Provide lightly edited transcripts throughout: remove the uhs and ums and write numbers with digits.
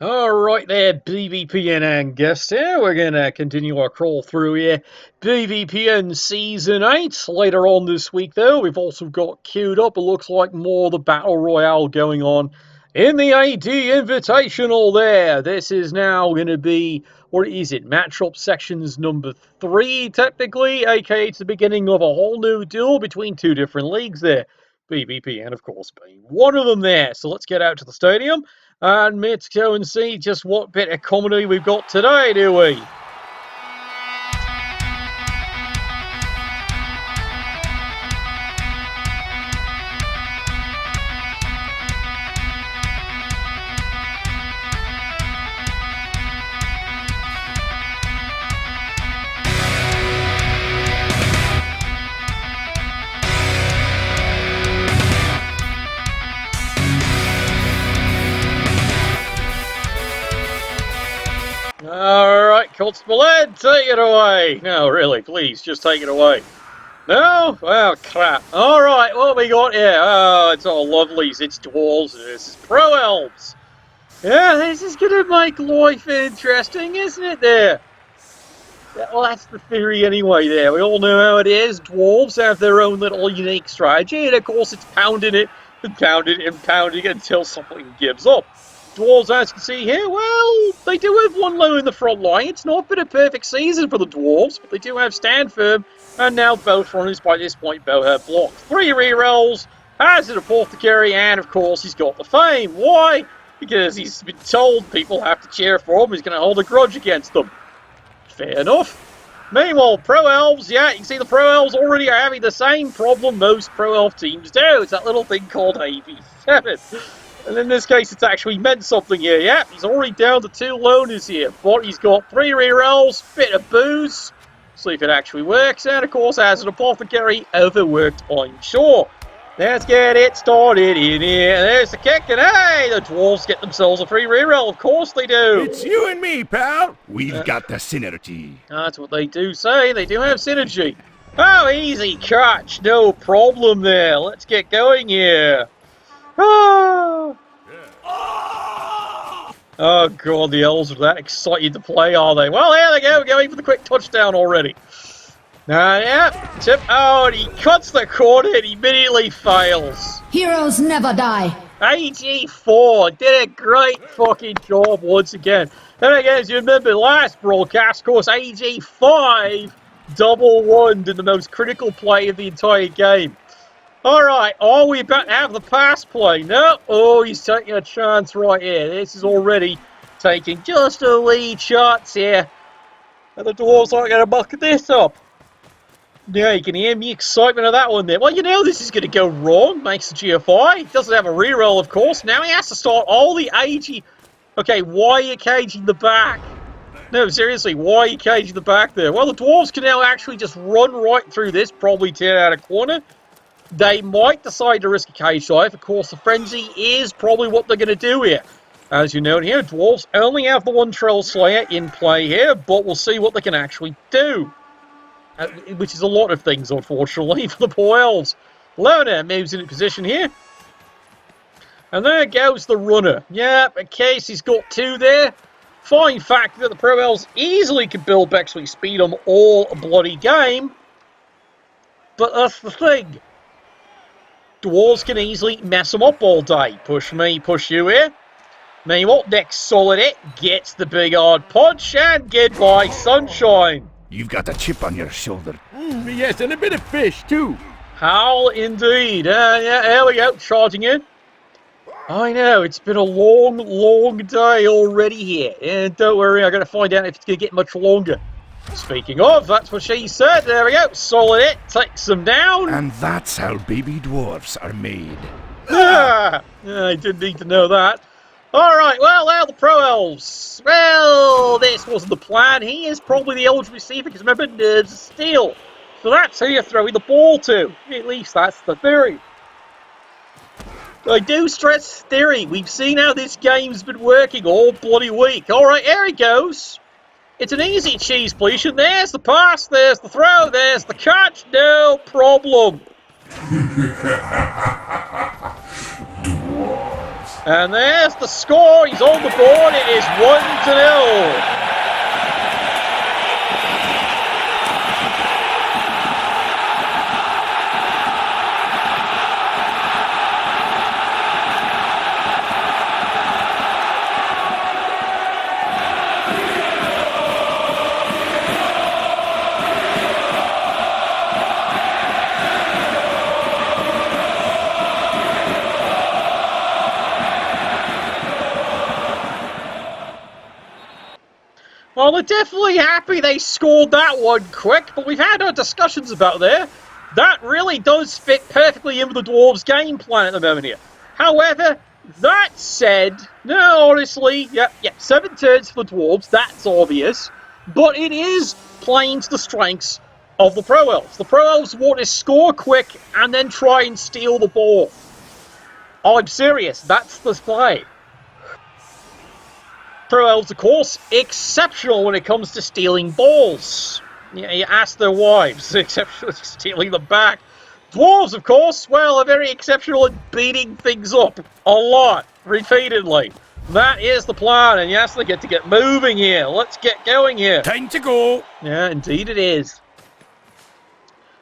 Alright there, BBPN and guests here. We're going to continue our crawl through here. BBPN Season 8. Later on this week, though, we've also got queued up, it looks like, more of the Battle Royale going on in the AD Invitational there. This is now going to be, what is it, Matchup Sections number 3, technically, aka it's the beginning of a whole new duel between two different leagues there. BBPN, of course, being one of them there. So let's get out to the stadium. And let's go and see just what bit of comedy we've got today, do we? Alright, Constable Ed, take it away. No, really, please, just take it away. No? Oh, crap. Alright, what have we got here? Oh, it's all lovelies. It's Dwarves. This is Pro Elves. Yeah, this is going to make life interesting, isn't it there? Well, that's the theory anyway there. We all know how it is. Dwarves have their own little unique strategy, and of course it's pounding it, and pounding it, and pounding it until something gives up. Dwarves, as you can see here, well, they do have one low in the front line. It's not been a perfect season for the Dwarves, but they do have stand firm, and now both runners by this point both have blocked. 3 rerolls, has an apothecary, and of course he's got the fame. Why? Because he's been told people have to cheer for him, he's going to hold a grudge against them. Fair enough. Meanwhile, Pro Elves, yeah, you can see the Pro Elves already are having the same problem most Pro Elf teams do. It's that little thing called AV7. And in this case, it's actually meant something here. Yeah, he's already down to 2 loners here. But he's got 3 rerolls, bit of booze. See if it actually works. And of course, as an apothecary, overworked, I'm sure. Let's get it started in here. There's the kick. And hey, the Dwarves get themselves a free reroll. Of course they do. It's you and me, pal. We've got the synergy. That's what they do say. They do have synergy. Oh, easy catch. No problem there. Let's get going here. Oh. Oh god, the Elves are that excited to play, are they? Well, here they go, going for the quick touchdown already. Yeah, tip. Oh, and he cuts the corner and he immediately fails. Heroes never die. AG4 did a great fucking job once again. And again, as you remember last broadcast, of course, AG5 double-won in the most critical play of the entire game. Alright, are we about to have the pass play? No. Oh, he's taking a chance right here. This is already taking just a wee chance here. And the Dwarves aren't going to muck this up. Yeah, you can hear the excitement of that one there. Well, you know this is going to go wrong. Makes the GFI. He doesn't have a reroll, of course. Now he has to start all the AG... Okay, why are you caging the back? No, seriously, why are you caging the back there? Well, the Dwarves can now actually just run right through this, probably tear out a corner. They might decide to risk a cage dive. Of course, the frenzy is probably what they're going to do here. As you note here, Dwarves only have the one Trail Slayer in play here, but we'll see what they can actually do. Which is a lot of things, unfortunately, for the poor Elves. Loner moves into position here. And there goes the runner. Yeah, in case he's got 2 there. Fine fact that the Pro Elves easily could build Bexley speed them all bloody game. But that's the thing. Dwarves can easily mess them up all day. Push me, push you here. Meanwhile, next solid hit gets the big hard punch, and goodbye sunshine. You've got a chip on your shoulder. Yes, and a bit of fish, too. How indeed. Yeah, there we go, charging in. I know, it's been a long, long day already here. And don't worry, I'm going to find out if it's going to get much longer. Speaking of, that's what she said. There we go. Solid hit. Takes them down. And that's how baby dwarfs are made. I didn't need to know that. Alright, well, now the Pro Elves. Well, this wasn't the plan. He is probably the eligible receiver because remember, Nerves of Steel. So that's who you're throwing the ball to. At least that's the theory. I do stress theory. We've seen how this game's been working all bloody week. Alright, here he goes. It's an easy cheese pleation. There's the pass, there's the throw, there's the catch. No problem. Dwarves And there's the score. He's on the board. It is 1-0. Well, they're definitely happy they scored that one quick, but we've had our discussions about there. That really does fit perfectly into the Dwarves' game plan at the moment here. However, that said, no, honestly, yeah, 7 turns for the Dwarves, that's obvious, but it is playing to the strengths of the Pro Elves. The Pro Elves want to score quick and then try and steal the ball. I'm serious, that's the play. Pro Elves, of course, exceptional when it comes to stealing balls. Yeah, you ask their wives, exceptional at stealing them back. Dwarves, of course, well, are very exceptional at beating things up a lot, repeatedly. That is the plan, and yes, they get to get moving here. Let's get going here. Time to go. Yeah, indeed it is.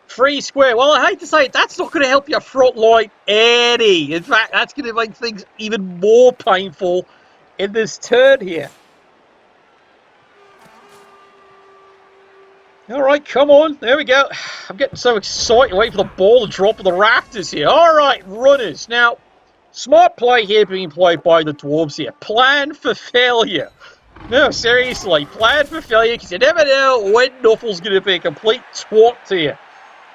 Free square. Well, I hate to say it, that's not going to help your front line any. In fact, that's going to make things even more painful in this turn here. Alright, come on. There we go. I'm getting so excited waiting for the ball to drop on the rafters here. Alright, runners. Now, smart play here being played by the Dwarves here. Plan for failure. No, seriously. Plan for failure because you never know when Nuffle's going to be a complete twat to you.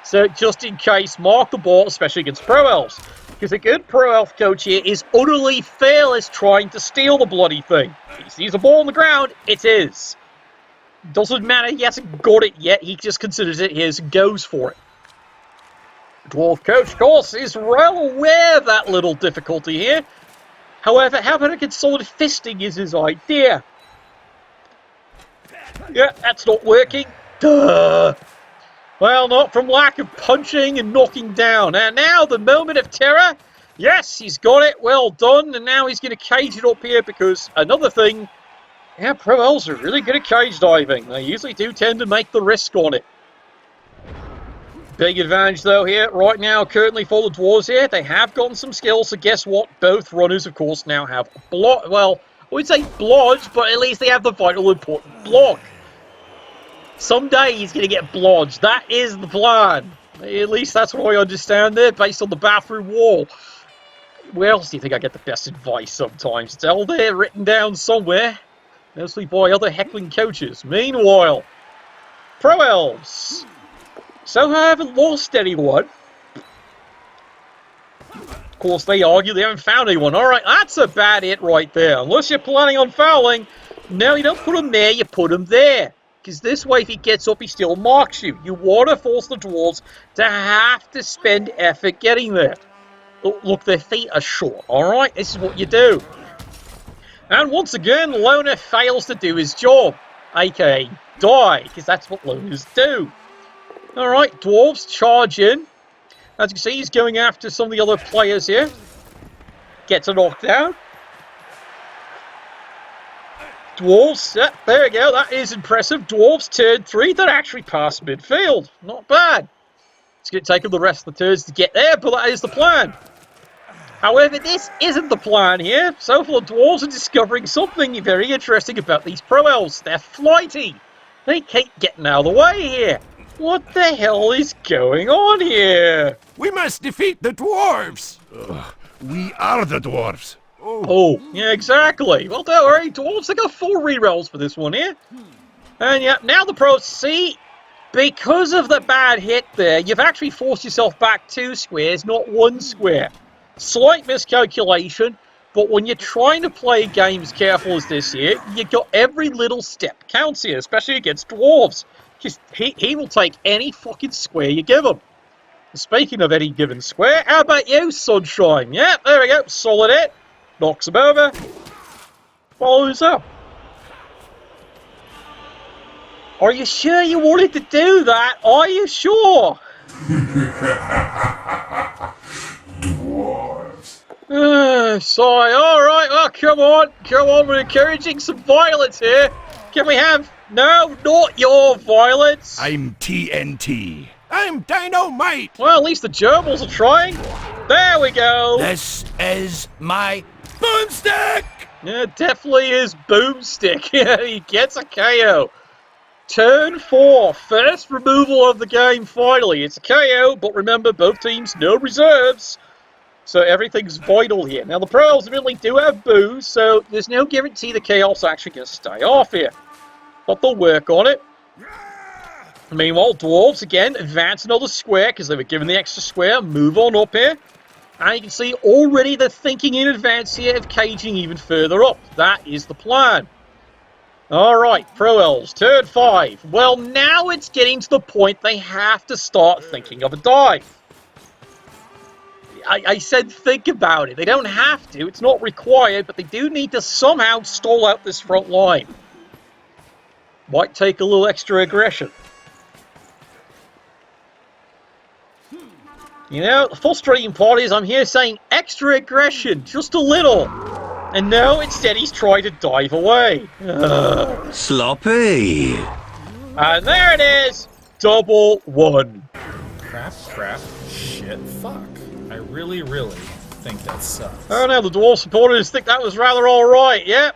So, just in case, mark the ball, especially against Pro Elves. Because a good Pro Elf coach here is utterly fearless trying to steal the bloody thing. He sees a ball on the ground, it is. Doesn't matter, he hasn't got it yet, he just considers it his and goes for it. The Dwarf coach, of course, is well aware of that little difficulty here. However, having a consolid fisting is his idea. Yeah, that's not working. Duh. Well, not from lack of punching and knocking down. And now the moment of terror. Yes, he's got it. Well done. And now he's going to cage it up here because another thing. Yeah, Pro Elves are really good at cage diving. They usually do tend to make the risk on it. Big advantage, though, here right now, currently for the Dwarves here. They have gotten some skills, so guess what? Both runners, of course, now have block. Well, I would say blodge, but at least they have the vital important block. Someday he's going to get blodged. That is the plan. At least that's what I understand there, based on the bathroom wall. Where else do you think I get the best advice sometimes? It's all there written down somewhere. Mostly by other heckling coaches. Meanwhile, Pro Elves. So I haven't lost anyone. Of course, they argue they haven't found anyone. Alright, that's a bad hit right there. Unless you're planning on fouling, no, you don't put him there, you put him there. Because this way, if he gets up, he still marks you. You want to force the Dwarves to have to spend effort getting there. Look, their feet are short, alright? This is what you do. And once again, Loner fails to do his job. A.k.a. die, because that's what Loners do. Alright, Dwarves charge in. As you can see, he's going after some of the other players here. Gets a knockdown. Dwarves, yeah, there we go, that is impressive. Dwarves turn 3, that actually passed midfield. Not bad. It's going to take them the rest of the turns to get there, but that is the plan. However, this isn't the plan here. So far, the Dwarves are discovering something very interesting about these Pro Elves. They're flighty. They keep getting out of the way here. What the hell is going on here? We must defeat the Dwarves. We are the Dwarves. Oh, yeah, exactly. Well, don't worry, Dwarves, they got 4 rerolls for this one here. And yeah, now the pros see, because of the bad hit there, you've actually forced yourself back 2 squares, not 1 square. Slight miscalculation, but when you're trying to play games careful as this here, you got every little step counts here, especially against Dwarves. Because he will take any fucking square you give him. Speaking of any given square, how about you, Sunshine? Yeah, there we go, solid hit. Knocks him over. Follows up. Are you sure you wanted to do that? Are you sure? Dwarves. Sigh. Alright, well, come on, we're encouraging some violence here. Can we have... No, not your violence. I'm TNT. I'm Dynamite. Well, at least the gerbils are trying. There we go. This is my boomstick. Yeah, it definitely is Boomstick. He gets a KO. Turn 4, first removal of the game finally. It's a KO, but remember, both teams, no reserves. So everything's vital here. Now, the Pro Elves really do have boos, so there's no guarantee the Chaos actually going to stay off here. But they'll work on it. Meanwhile, Dwarves, again, advance another square, because they were given the extra square. Move on up here. And you can see already they're thinking in advance here of caging even further up. That is the plan. Alright, Pro Elves, turn 5. Well, now it's getting to the point they have to start thinking of a dive. I said think about it. They don't have to. It's not required, but they do need to somehow stall out this front line. Might take a little extra aggression. You know, the frustrating part is I'm here saying extra aggression, just a little. And no, instead he's trying to dive away. Ugh. Sloppy. And there it is, double one. Crap, shit, fuck. I really think that sucks. Oh no, the Dwarf supporters think that was rather alright, yeah.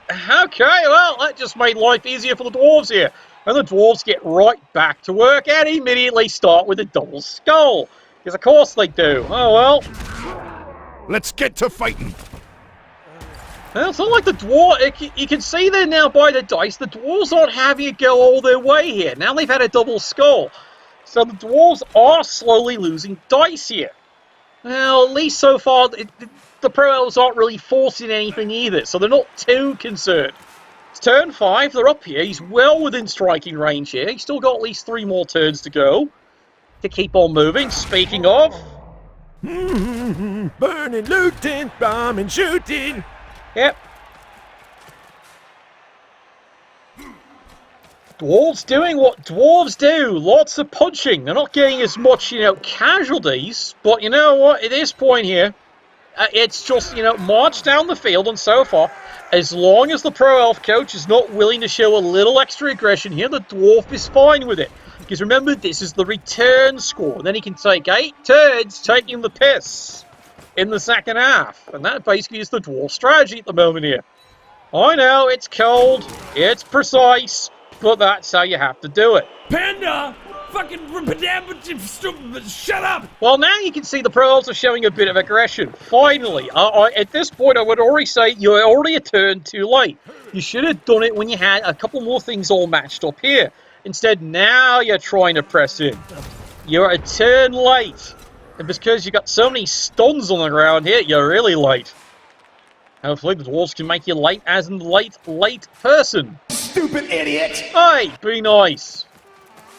Okay, well, that just made life easier for the Dwarves here. And the Dwarves get right back to work and immediately start with a double skull. Because of course they do. Oh well. Let's get to fighting. Well, it's not like the Dwarf... You can see there now by the dice, the Dwarves aren't having it go all their way here. Now they've had a double skull. So the Dwarves are slowly losing dice here. Well, at least so far, the Pro Elves aren't really forcing anything either, so they're not too concerned. It's turn 5, they're up here. He's well within striking range here. He's still got at least 3 more turns to go to keep on moving. Speaking of... Burning, looting, bombing, shooting. Yep. Dwarves doing what dwarves do. Lots of punching. They're not getting as much, casualties. But you know what? At this point here, it's just, march down the field. And so far, as long as the Pro Elf coach is not willing to show a little extra aggression here, the dwarf is fine with it. Because remember, this is the return score. And then he can take 8 turns taking the piss in the second half. And that basically is the dwarf strategy at the moment here. I know, it's cold. It's precise. But that's how you have to do it. Panda! Fucking shut up! Well, now you can see the Pro Elves are showing a bit of aggression. Finally. At this point, I would already say you're already a turn too late. You should have done it when you had a couple more things all matched up here. Instead, now you're trying to press in. You're a turn late. And because you got so many stuns on the ground here, you're really late. Hopefully the Dwarves can make you late as in late person. Stupid idiot. Hey, be nice.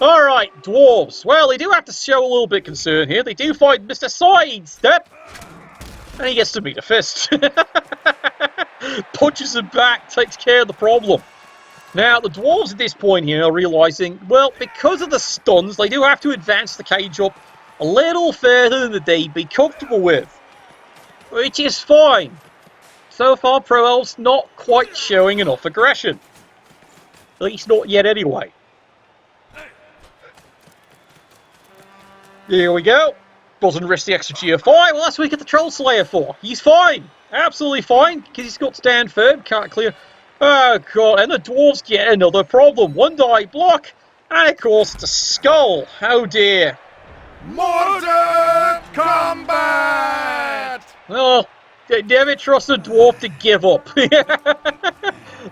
Alright, Dwarves. Well, they do have to show a little bit of concern here. They do find Mr. Sidestep. And he gets to meet a fist. Punches him back, takes care of the problem. Now, the Dwarves at this point here are realising, well, because of the stuns, they do have to advance the cage up a little further than they'd be comfortable with. Which is fine. So far, Pro Elves not quite showing enough aggression. At least not yet anyway. Here we go. Doesn't risk the extra GFI. Well, that's what we get the Troll Slayer for. He's fine. Absolutely fine. Because he's got stand firm. Can't clear. Oh, God. And the Dwarves get another problem. 1 die block. And, of course, it's a skull. Oh, dear. Modern combat! Well, they never trust a dwarf to give up.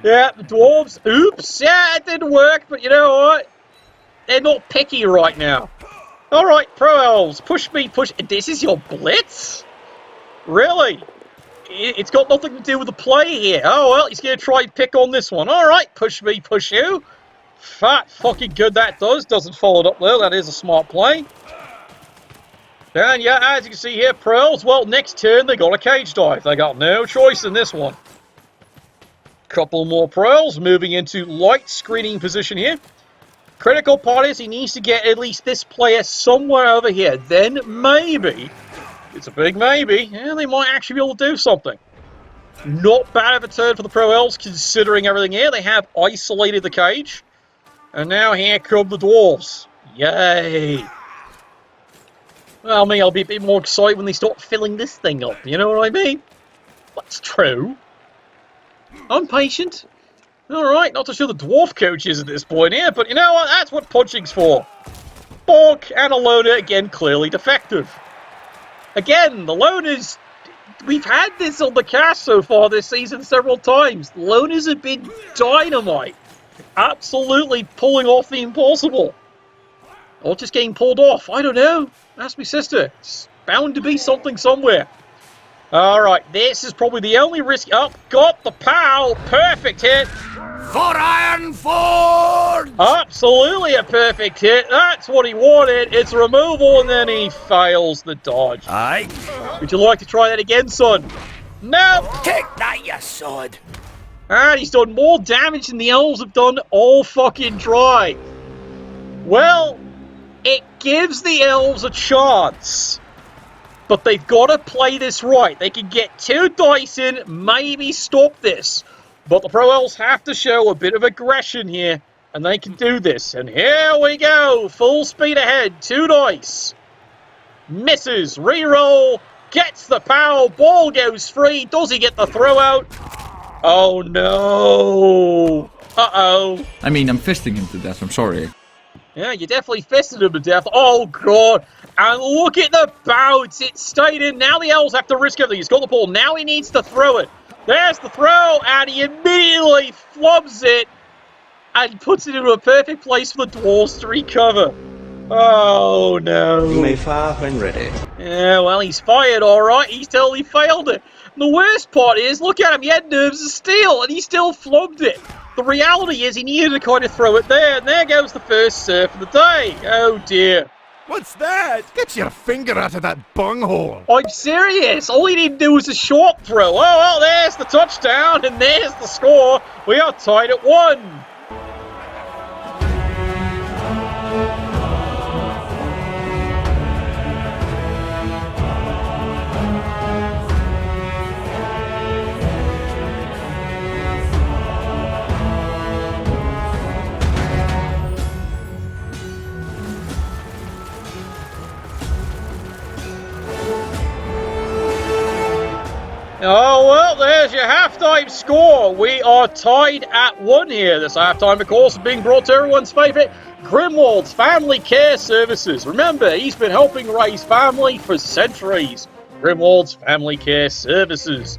Yeah, the dwarves. Oops. Yeah, it didn't work. But you know what? They're not picky right now. Alright, Pro Elves. Push me, push... This is your blitz? Really? It's got nothing to do with the play here. Oh, well, he's going to try and pick on this one. Alright, push me, push you. Fat fucking good that does. Doesn't follow it up there. That is a smart play. And yeah, as you can see here, Pro Elves, well, next turn they got a cage dive. They got no choice in this one. Couple more Pro Elves moving into light screening position here. Critical part is he needs to get at least this player somewhere over here. Then maybe, it's a big maybe, yeah, they might actually be able to do something. Not bad of a turn for the Pro Elves, considering everything here. They have isolated the cage. And now here come the Dwarves. Yay! Well, me, I'll be a bit more excited when they start filling this thing up, you know what I mean? That's true. I'm patient. Alright, not to show the Dwarf coaches at this point here, but you know what? That's what punching's for. Bonk and a loner, again, clearly defective. Again, the loners... We've had this on the cast so far this season several times. The loners have been dynamite. Absolutely pulling off the impossible. Or just getting pulled off. I don't know. Ask me sister. It's bound to be something somewhere. Alright, this is probably the only risk. Oh, got the pow. Perfect hit. For Iron Forge! Absolutely a perfect hit. That's what he wanted. It's a removal, and then he fails the dodge. Aye. Would you like to try that again, son? No. Take that, you sod! And he's done more damage than the elves have done all fucking dry. Well, it gives the elves a chance. But they've got to play this right. They can get 2 dice in, maybe stop this. But the Pro Elves have to show a bit of aggression here. And they can do this. And here we go. Full speed ahead. 2 dice. Misses. Reroll. Gets the pow. Ball goes free. Does he get the throw out? Oh no. Uh-oh. I mean, I'm fisting him to death, I'm sorry. Yeah, you definitely fisted him to death. Oh, God. And look at the bounce. It stayed in. Now the Elves have to risk everything. He's got the ball. Now he needs to throw it. There's the throw. And he immediately flubs it. And puts it into a perfect place for the Dwarves to recover. Oh, no. You may fire when ready. Yeah, well, he's fired, all right. He's totally failed it. And the worst part is, look at him. He had nerves of steel, and he still flubbed it. The reality is he needed to kind of throw it there, and there goes the first surf of the day. Oh, dear. What's that? Get your finger out of that bunghole. I'm serious. All he needed to do was a short throw. Oh, well, there's the touchdown, and there's the score. We are tied at 1. Oh, well, there's your halftime score. We are tied at 1 here. This halftime, of course, being brought to everyone's favourite, Grimwald's Family Care Services. Remember, he's been helping raise family for centuries. Grimwald's Family Care Services.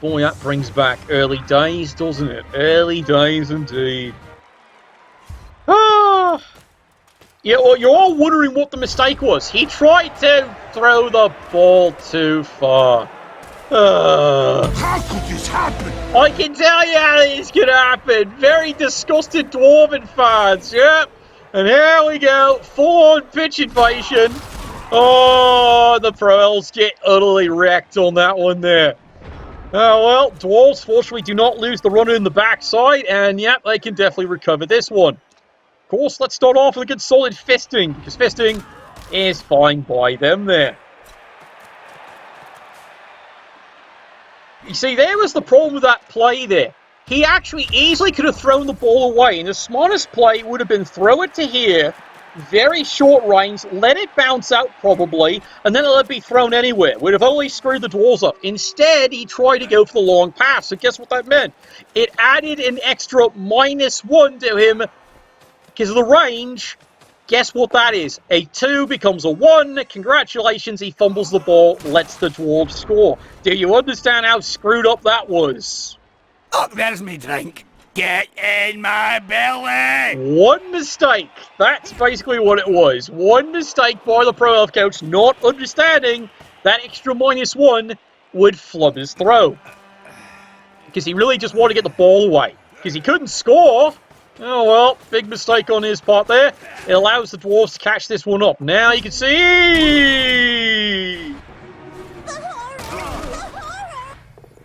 Boy, that brings back early days, doesn't it? Early days indeed. Ah. Yeah, well, you're all wondering what the mistake was. He tried to throw the ball too far. How could this happen? I can tell you how this could happen. Very disgusted Dwarven fans, yep. And here we go, full-on pitch invasion. Oh, the Pro Elves get utterly wrecked on that one there. Oh, well, Dwarves fortunately do not lose the runner in the backside, and yep, they can definitely recover this one. Of course, let's start off with a good solid fisting, because fisting is fine by them there. You see, there was the problem with that play there. He actually easily could have thrown the ball away, and the smartest play would have been throw it to here, very short range, let it bounce out probably, and then let it be thrown anywhere. Would have only screwed the Dwarves up. Instead, he tried to go for the long pass, so guess what that meant? It added an extra -1 to him because of the range. Guess what that is? A 2 becomes a 1. Congratulations, he fumbles the ball, lets the Dwarves score. Do you understand how screwed up that was? Look, there's me drink. Get in my belly! One mistake. That's basically what it was. One mistake by the Pro Elf coach, not understanding that extra -1 would flub his throw. Because he really just wanted to get the ball away. Because he couldn't score. Oh well, big mistake on his part there. It allows the Dwarves to catch this one up. Now you can see...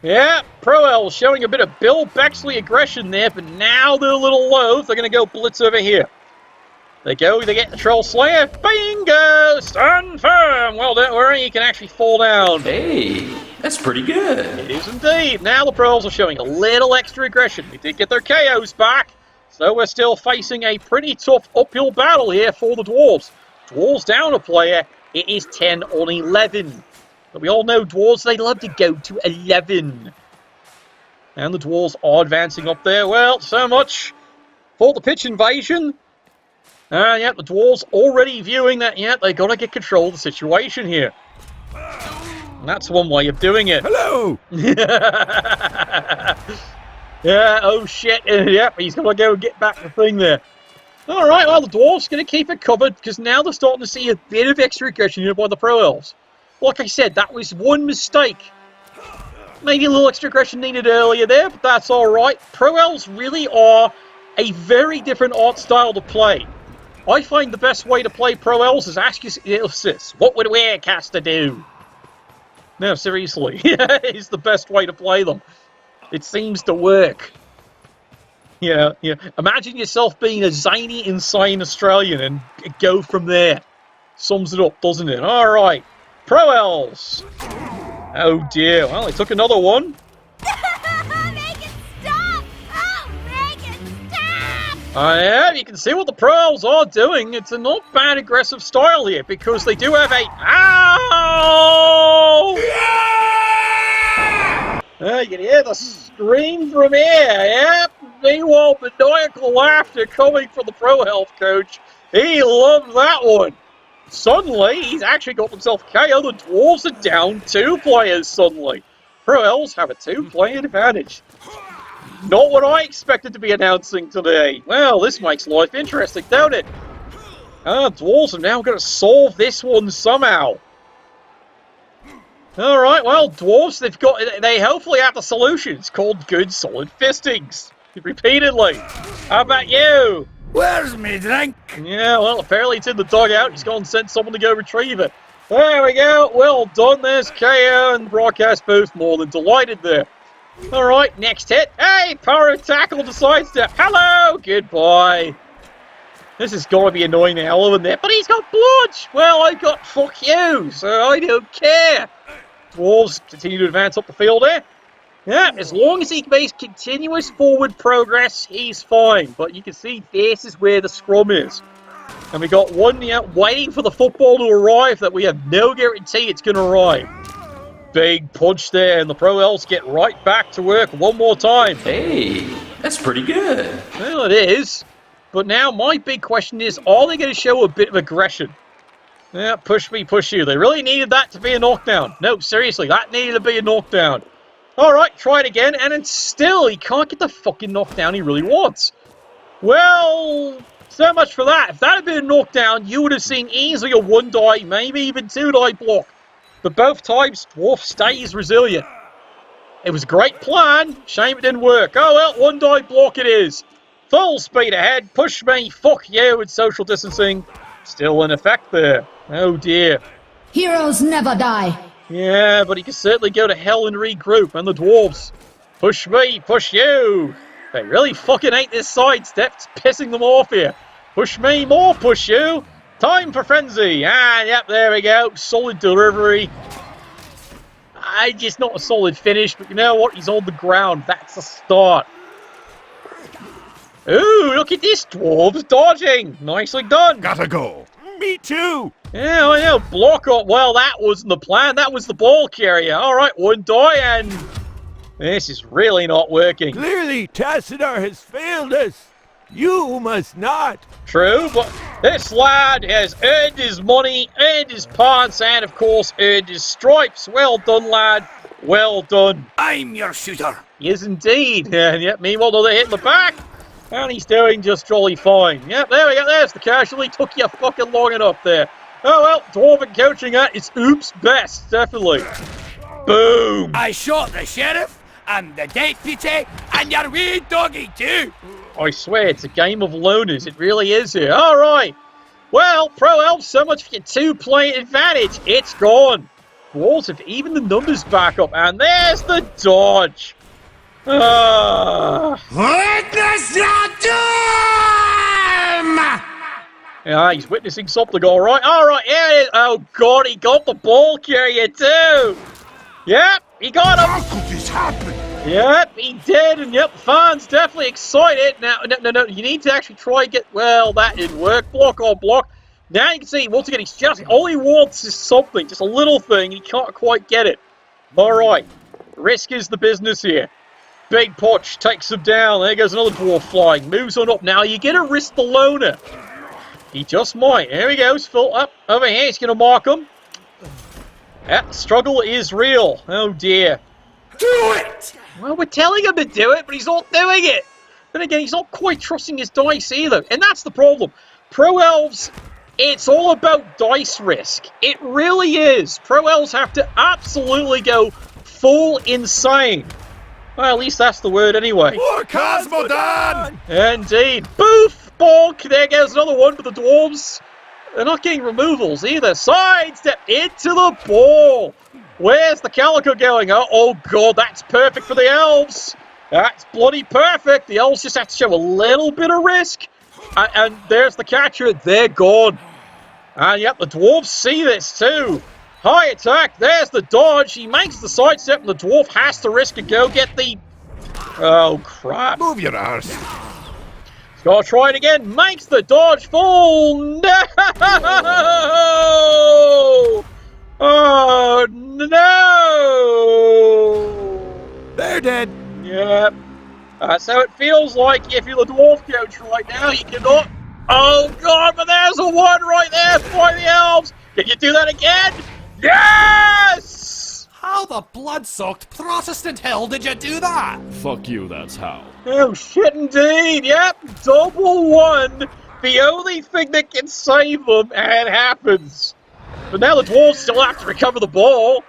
Yeah, Pro Elves showing a bit of Bill Bexley aggression there, but now they're a little low. They're going to go blitz over here. They go, they get the Troll Slayer. Bingo! Stand firm! Well, don't worry, you can actually fall down. Hey! that's pretty good. It is indeed. Now the Pro Elves are showing a little extra aggression. They did get their KOs back, so we're still facing a pretty tough uphill battle here for the Dwarves. Dwarves down a player. It is 10 on 11. But we all know Dwarves, they love to go to 11. And the Dwarves are advancing up there. Well, so much for the pitch invasion. And yeah, the Dwarves already viewing that, yeah, they got to get control of the situation here. And that's one way of doing it. Hello! Yeah, oh shit. Yep, he's got to go get back the thing there. Alright, well, the Dwarves going to keep it covered because now they're starting to see a bit of extra aggression here by the Pro Elves. Like I said, that was one mistake. Maybe a little extra aggression needed earlier there, but that's alright. Pro Elves really are a very different art style to play. I find the best way to play Pro Elves is ask yourself this: what would a Werecaster do? No, seriously. It's the best way to play them. It seems to work. Yeah. Imagine yourself being a zany, insane Australian and go from there. Sums it up, doesn't it? Alright. Pro Elves. Oh dear. Well, they took another one. Make it stop! Oh, make it stop! Yeah, you can see what the Pro Elves are doing. It's a not bad aggressive style here because they do have a... Ow! You can hear the scream from here, yep. Meanwhile, maniacal laughter coming from the Pro Elf coach. He loved that one. Suddenly, he's actually got himself KO. The Dwarves are down 2 players suddenly. Pro Elves have a 2-player advantage. Not what I expected to be announcing today. Well, this makes life interesting, don't it? Dwarves are now going to solve this one somehow. Alright, well, Dwarves, they hopefully have the solution. It's called good solid fistings. Repeatedly. How about you? Where's me drink? Yeah, well, apparently it's in the dugout. He's gone and sent someone to go retrieve it. There we go. Well done. There's KO and broadcast booth. More than delighted there. Alright, next hit. Hey, power of tackle to sidestep. Hello. Goodbye. This is going to be annoying the hell of there. But he's got blodge. Well, I got fuck you, so I don't care. Dwarves continue to advance up the field there. Yeah, as long as he makes continuous forward progress, he's fine. But you can see this is where the scrum is. And we got one waiting for the football to arrive that we have no guarantee it's going to arrive. Big punch there, and the Pro Elves get right back to work one more time. Hey, that's pretty good. Well, it is. But now my big question is, are they going to show a bit of aggression? Yeah, push me, push you. They really needed that to be a knockdown. No, seriously, that needed to be a knockdown. Alright, try it again, and then still he can't get the fucking knockdown he really wants. Well, so much for that. If that had been a knockdown, you would have seen easily a 1-die, maybe even 2-die block. But both times, Dwarf stays resilient. It was a great plan. Shame it didn't work. Oh well, 1-die block it is. Full speed ahead. Push me. Fuck you with social distancing. Still in effect there. Oh dear. Heroes never die. Yeah, but he can certainly go to hell and regroup. And the Dwarves. Push me. Push you. They really fucking hate this sidestep. It's pissing them off here. Push me. More push you. Time for frenzy. And yep, there we go. Solid delivery. Just not a solid finish, but you know what? He's on the ground. That's a start. Ooh, look at this. Dwarves dodging. Nicely done. Gotta go. Me too. Yeah, I know. Block up. Well, that wasn't the plan. That was the ball carrier. All right, 1-die, and this is really not working. Clearly, Tassadar has failed us. You must not. True, but this lad has earned his money, earned his pants, and of course earned his stripes. Well done, lad. Well done. I'm your shooter. Yes, indeed. And yep, meanwhile, they're hitting the back. And he's doing just jolly fine. Yep, there we go. There's the casualty. Took you fucking long enough there. Oh, well, Dwarven coaching at its oops best. Definitely. Boom. I shot the sheriff and the deputy and your wee doggy too. I swear, it's a game of loners. It really is here. All right. Well, Pro Elves, so much for your 2-player advantage. It's gone. Dwarves have even the numbers back up. And there's the dodge. Witness your doom! Yeah, he's witnessing something, all right. Yeah, it is. Oh, God, he got the ball carrier, too. Yep, He got him! How could this happen? Yep, he did, and yep, the fans definitely excited. Now, no, you need to actually try and get, well, that didn't work. Block on block. Now you can see, once again, he's just, all he wants is something, just a little thing, and he can't quite get it. Alright, risk is the business here. Big Potch takes him down. There goes another dwarf flying. Moves on up. Now you get to risk the loner. He just might. There he goes. Full up over here. He's going to mark him. That struggle is real. Oh dear. Do it! Well, we're telling him to do it, but he's not doing it. Then again, he's not quite trusting his dice either. And that's the problem. Pro Elves, it's all about dice risk. It really is. Pro Elves have to absolutely go full insane. Well, at least that's the word anyway. For Cosmodan! Indeed. Boof! Bonk! There goes another one for the Dwarves. They're not getting removals either. Sidestep into the ball. Where's the Calico going? Oh god, that's perfect for the Elves. That's bloody perfect. The Elves just have to show a little bit of risk. And there's the catcher. They're gone. And yep, the Dwarves see this too. High attack, there's the dodge, he makes the sidestep and the dwarf has to risk and go get the... Oh crap. Move your arse. He's got to try it again, makes the dodge fall, no! Oh no! They're dead. Yep. That's how it feels like if you're the dwarf coach right now, you cannot... Oh god, but there's a one right there for the Elves! Can you do that again? Yes! How the blood-soaked Protestant hell did you do that? Fuck you, that's how. Oh shit indeed, yep, double one. The only thing that can save them, and it happens. But now the Dwarves still have to recover the ball.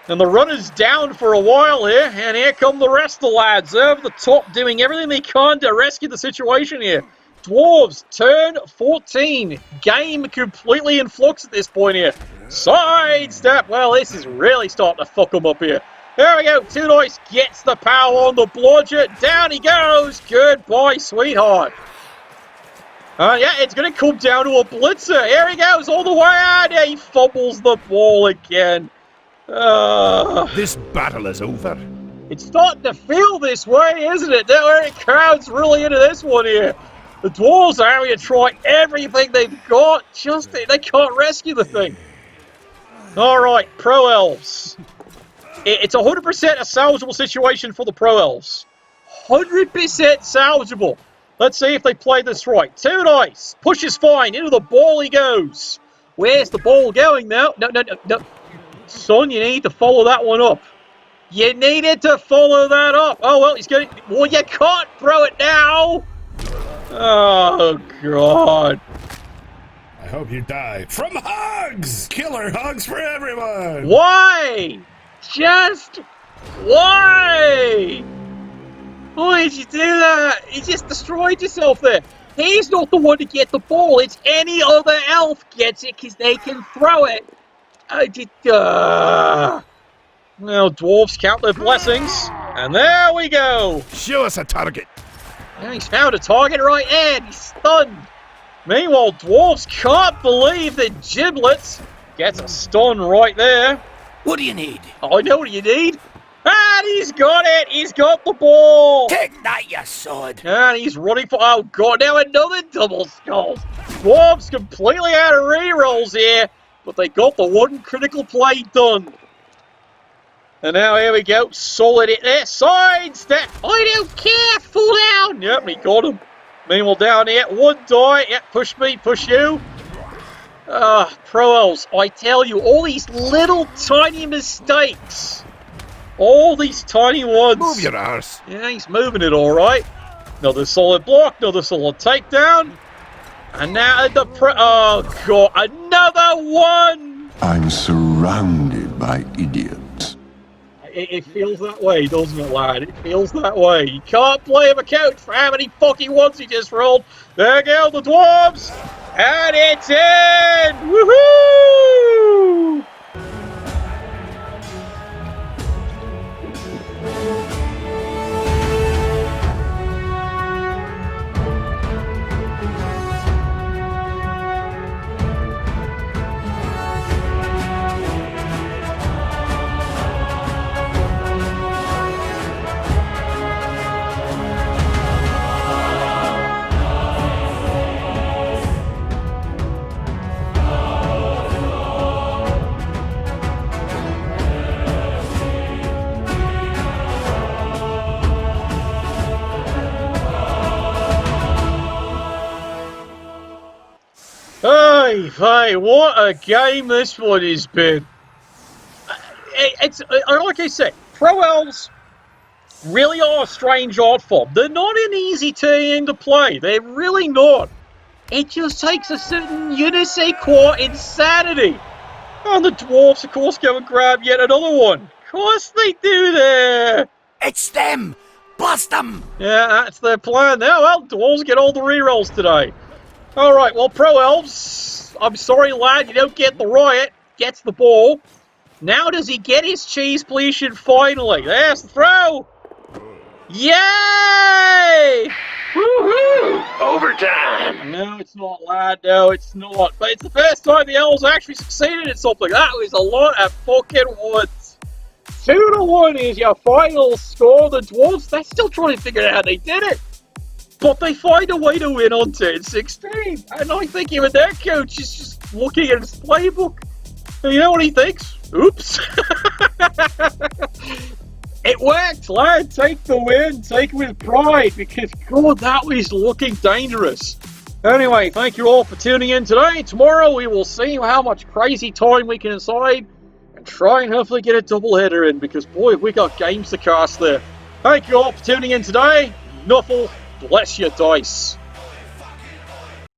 And the runner's down for a while here, and here come the rest of the lads over the top doing everything they can to rescue the situation here. Dwarves, turn 14. Game completely in flux at this point here. Sidestep. Well, this is really starting to fuck them up here. There we go. Two Dice gets the power on the blodger. Down he goes. Goodbye, sweetheart. Yeah, it's going to come down to a blitzer. Here he goes all the way out. Yeah, he fumbles the ball again. This battle is over. It's starting to feel this way, isn't it? The crowd's really into this one here. The Dwarves are having to try everything they've got, just they can't rescue the thing. Alright, Pro Elves. It's 100% a salvageable situation for the Pro Elves. 100% salvageable. Let's see if they play this right. Two Dice. Push is fine. Into the ball he goes. Where's the ball going now? No. Son, you need to follow that one up. You needed to follow that up. Oh, well, he's going to... Well, you can't throw it now. Oh, God. I hope you die from hugs! Killer hugs for everyone! Why? Just why? Why did you do that? You just destroyed yourself there. He's not the one to get the ball. It's any other elf gets it because they can throw it. Well, dwarves count their blessings. And there we go. Show us a target. Yeah, he's found a target right there. He's stunned. Meanwhile, dwarves can't believe that Giblets gets a stun right there. What do you need? I know what you need. And he's got it. He's got the ball. Take that, you sod! And he's running for... Oh, God. Now another double skulls. Dwarves completely out of rerolls here. But they got the one critical play done. And now here we go. Solid it there. Sidestep. I don't care. Fall down. Yep, he got him. Meanwhile, down here. One die. Yep, push me. Push you. Pro Elves. I tell you, all these little tiny mistakes. All these tiny ones. Move your arse. Yeah, he's moving it all right. Another solid block. Another solid takedown. And now the oh, God. Another one. I'm surrounded by idiots. It feels that way, doesn't it, lad? It feels that way. You can't blame a coach for how many fucking ones he just rolled. There go the Dwarves. And it's in. Woohoo! Hey, what a game this one has been. It's like I said, Pro Elves really are a strange art form. They're not an easy team to play. They're really not. It just takes a certain unisequor insanity. And the Dwarves, of course, go and grab yet another one. Of course they do there. It's them! Blast them! Yeah, that's their plan now. Well, Dwarves get all the rerolls today. Alright, well, Pro Elves, I'm sorry, lad, you don't get the riot. Gets the ball. Now does he get his cheese pleation finally? There's the throw! Yay! Woohoo! Overtime! No, it's not, lad. No, it's not. But it's the first time the Elves actually succeeded in something. That was a lot of fucking woods. 2-1 is your final score. The Dwarves, they're still trying to figure out how they did it. But they find a way to win on turn 16. And I think even their coach is just looking at his playbook. And you know what he thinks? Oops. It worked, lad. Take the win. Take it with pride. Because, God, that was looking dangerous. Anyway, thank you all for tuning in today. Tomorrow we will see how much crazy time we can inside. And try and hopefully get a doubleheader in. Because, boy, we got games to cast there. Thank you all for tuning in today. Nuffle, bless your dice.